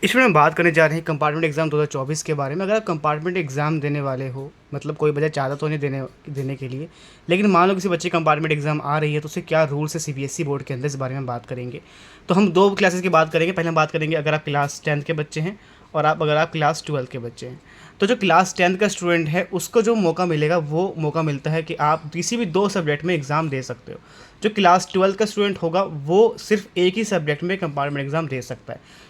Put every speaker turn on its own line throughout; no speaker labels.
इसमें हम बात करने जा रहे हैं कंपार्टमेंट एग्ज़ाम 2024 के बारे में। अगर आप कंपार्टमेंट एग्ज़ाम देने वाले हो, मतलब कोई बच्चा चाहता तो नहीं देने के लिए, लेकिन मान लो किसी बच्चे की कंपार्टमेंट एग्ज़ाम आ रही है तो उसे क्या रूल्स है सीबीएसई बोर्ड के अंदर, इस बारे में बात करेंगे। तो हम दो क्लासेस की बात करेंगे। पहले हम बात करेंगे अगर आप क्लास 10th के बच्चे हैं और अगर आप क्लास 12 के बच्चे हैं। तो जो क्लास 10th का स्टूडेंट है उसको जो मौका मिलेगा वो मौका मिलता है कि आप किसी भी 2 सब्जेक्ट में एग्ज़ाम दे सकते हो। जो क्लास 12 का स्टूडेंट होगा वो सिर्फ एक ही सब्जेक्ट में कंपार्टमेंट एग्ज़ाम दे सकता है।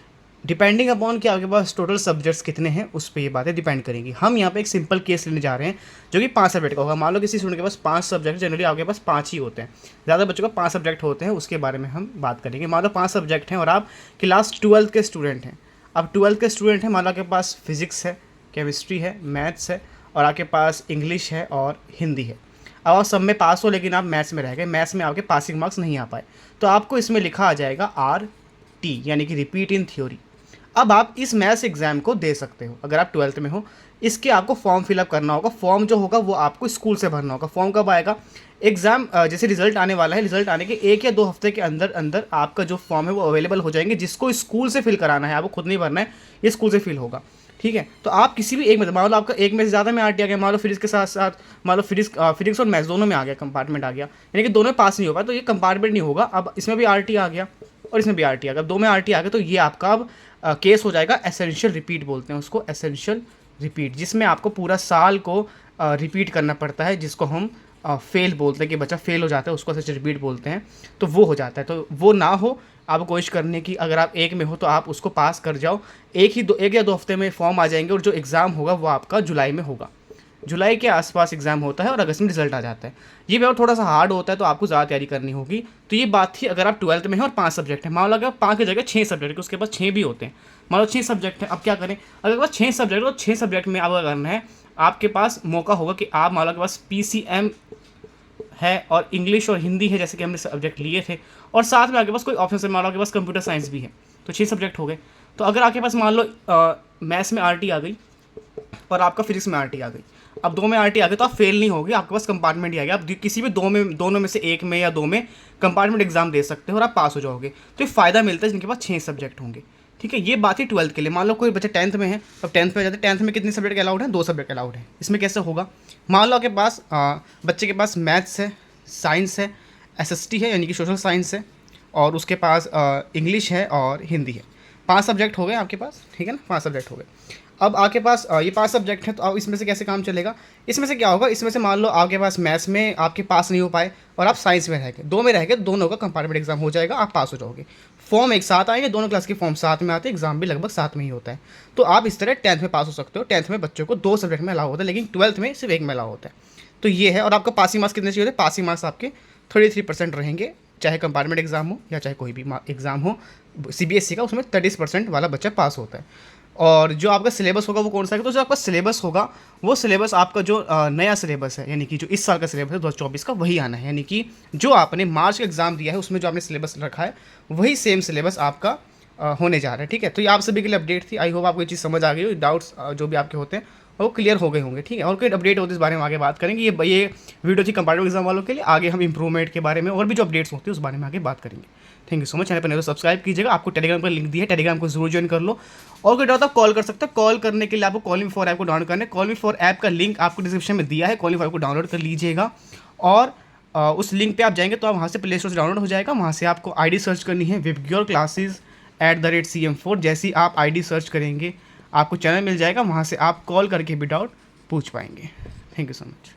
डिपेंडिंग अपॉन कि आपके पास टोटल सब्जेक्ट्स कितने हैं उस पर ये बातें डिपेंड करेंगी। हम यहाँ पे एक सिंपल केस लेने जा रहे हैं जो कि 5 सब्जेक्ट का होगा। मान लो किसी स्टूडेंट के पास 5 सब्जेक्ट, जनरली आपके पास 5 ही होते हैं, ज़्यादा बच्चों का 5 सब्जेक्ट होते हैं, उसके बारे में हम बात करेंगे। मान लो 5 सब्जेक्ट हैं और आप क्लास 12 के स्टूडेंट हैं। अब 12 के स्टूडेंट हैं, मान लो आपके पास फिजिक्स है, केमिस्ट्री है, मैथ्स है और आपके पास इंग्लिश है और हिंदी है। अब आप सब में पास हो लेकिन आप मैथ्स में रह गए, मैथ्स में आपके पासिंग मार्क्स नहीं आ पाए, तो आपको इसमें लिखा आ जाएगा RT, यानी कि रिपीट इन थ्योरी। अब आप इस मैथ्स एग्ज़ाम को दे सकते हो अगर आप 12th में हो। इसके आपको फॉर्म फिलअप करना होगा। फॉर्म जो होगा वो आपको स्कूल से भरना होगा। फॉर्म कब आएगा? एग्ज़ाम जैसे रिजल्ट आने वाला है, रिजल्ट आने के 1 या 2 हफ्ते के अंदर अंदर आपका जो फॉर्म है वो अवेलेबल हो जाएंगे, जिसको स्कूल से फिल कराना है, आपको खुद नहीं भरना है, ये स्कूल से फिल होगा। ठीक है, तो आप किसी भी एक में, मान लो आपका एक में से ज़्यादा में RT आ गया, मान लो फिजिक्स के साथ साथ मान लो फिजिक्स और मैथ्स दोनों में आ गया, कंपार्टमेंट आ गया, यानी कि दोनों में पास नहीं हो पाया, तो ये कंपार्टमेंट नहीं होगा। अब इसमें भी RT आ गया और इसमें भी RT आ गया, 2 में RT आ गया, तो ये आपका अब केस हो जाएगा एसेंशियल रिपीट, बोलते हैं उसको एसेंशियल रिपीट, जिसमें आपको पूरा साल को रिपीट करना पड़ता है, जिसको हम फेल बोलते हैं, कि बच्चा फेल हो जाता है उसको एसेंशियल रिपीट बोलते हैं। तो वो हो जाता है, तो वो ना हो। आप कोशिश करने की, अगर आप एक में हो तो आप उसको पास कर जाओ। एक या दो हफ्ते में फॉर्म आ जाएंगे और जो एग्ज़ाम होगा वो आपका जुलाई में होगा। जुलाई के आसपास एग्ज़ाम होता है और अगस्त में रिजल्ट आ जाता है। ये पेपर थोड़ा सा हार्ड होता है, तो आपको ज़्यादा तैयारी करनी होगी। तो ये बात थी अगर आप 12th में हैं और 5 सब्जेक्ट हैं। मान लो अगर 5 की जगह 6 सब्जेक्ट, उसके पास 6 भी होते हैं, मान लो 6 सब्जेक्ट हैं, अब क्या करें? अगर पास 6 सब्जेक्ट, तो 6 सब्जेक्ट में आपका करना है, आपके पास मौका होगा कि आप मान लो आपके पास PCM है और इंग्लिश और हिंदी है, जैसे कि हमने सब्जेक्ट लिए थे, और साथ में आपके पास कोई ऑप्शन है, मान लो आपके पास कंप्यूटर साइंस भी है, तो 6 सब्जेक्ट हो गए। तो अगर आपके पास मान लो मैथ्स में RT आ गई और आपका फिजिक्स में RT आ गई, अब 2 में RT आ गई, तो आप फेल नहीं होगे, आपके पास कंपार्टमेंट ही आ गया। आप किसी भी दोनों में से एक में या 2 में कंपार्टमेंट एग्जाम दे सकते हो और आप पास हो जाओगे। तो ये फ़ायदा मिलता है जिनके पास 6 सब्जेक्ट होंगे। ठीक है, ये बात ही 12th के लिए। मान लो कोई बच्चा 10th में है, अब 10th में जाते, 10th में कितने सब्जेक्ट अलाउड है? 2 सब्जेक्ट अलाउड है। इसमें कैसे होगा? मान लो आपके पास बच्चे के पास मैथ्स है, साइंस है, SST है यानी कि सोशल साइंस है, और उसके पास इंग्लिश है और हिंदी है। 5 सब्जेक्ट हो गए आपके पास, ठीक है ना, 5 सब्जेक्ट हो गए। अब आपके पास ये 5 सब्जेक्ट हैं, तो अब इसमें से कैसे काम चलेगा? इसमें से क्या होगा? इसमें से मान लो आपके पास मैथ्स में आपके पास नहीं हो पाए और आप साइंस में रह गए, 2 में रह गए, दोनों का कंपार्टमेंट एग्जाम हो जाएगा, आप पास हो जाओगे। फॉर्म एक साथ आएंगे, दोनों क्लास के फॉर्म साथ में आते हैं, एग्जाम भी लगभग साथ में ही होता है। तो आप इस तरह 10th में पास हो सकते हो। 10th में बच्चों को 2 सब्जेक्ट में अलाउ होता है, लेकिन 12th में सिर्फ एक में अलाउ होता है। तो ये है। और आपका पासिंग मार्क्स कितने चाहिए होते हैं? पासिंग मार्क्स आपके 33% रहेंगे, चाहे कंपार्टमेंट एग्जाम हो या चाहे कोई भी एग्जाम हो। CBSE का उसमें 30% वाला बच्चा पास होता है। और जो आपका सिलेबस होगा वो कौन सा है? तो जो आपका सिलेबस होगा वो सिलेबस आपका जो नया सिलेबस है, यानी कि जो इस साल का सिलेबस है 2024 का, वही आना है। यानी कि जो आपने मार्च का एग्ज़ाम दिया है उसमें जो आपने सिलेबस रखा है वही सेम सिलेबस आपका होने जा रहा है। ठीक है, तो ये आप सभी के लिए अपडेट थी। आई होप आपको ये चीज़ समझ आ गई हो, डाउट्स जो भी आपके होते हैं वो क्लियर हो गए होंगे। ठीक है, और कोई अपडेट होते इस बारे में आगे बात करेंगे। ये वीडियो थी कंपार्टमेंट एग्जाम वालों के लिए। आगे हम इंप्रूवमेंट के बारे में और भी जो अपडेट्स होते हैं उस बारे में आगे बात करेंगे। Thank you so much. Channel पर नहीं तो सब्सक्राइब कीजिएगा। आपको टेलीग्राम पर लिंक दी है, टेलीग्राम को जरूर ज्वाइन कर लो। और कोई डाउट आप कॉल कर सकते हो। कॉल करने के लिए आपको कॉलिंग फॉर ऐप को डाउनलोड करना है। कॉलिंग फॉर ऐप का लिंक आपको डिस्क्रिप्शन में दिया है, कॉलिंग फॉर ऐप को डाउनलोड कर लीजिएगा। और उस लिंक पे आप जाएंगे तो आप वहाँ से प्ले स्टोर से डाउनलोड हो जाएगा। वहाँ से आपको ID सर्च करनी है विबग्योर क्लासेस @CM4। जैसी आप ID सर्च करेंगे आपको चैनल मिल जाएगा, वहाँ से आप कॉल करके भी डाउट पूछ पाएंगे। Thank you so much.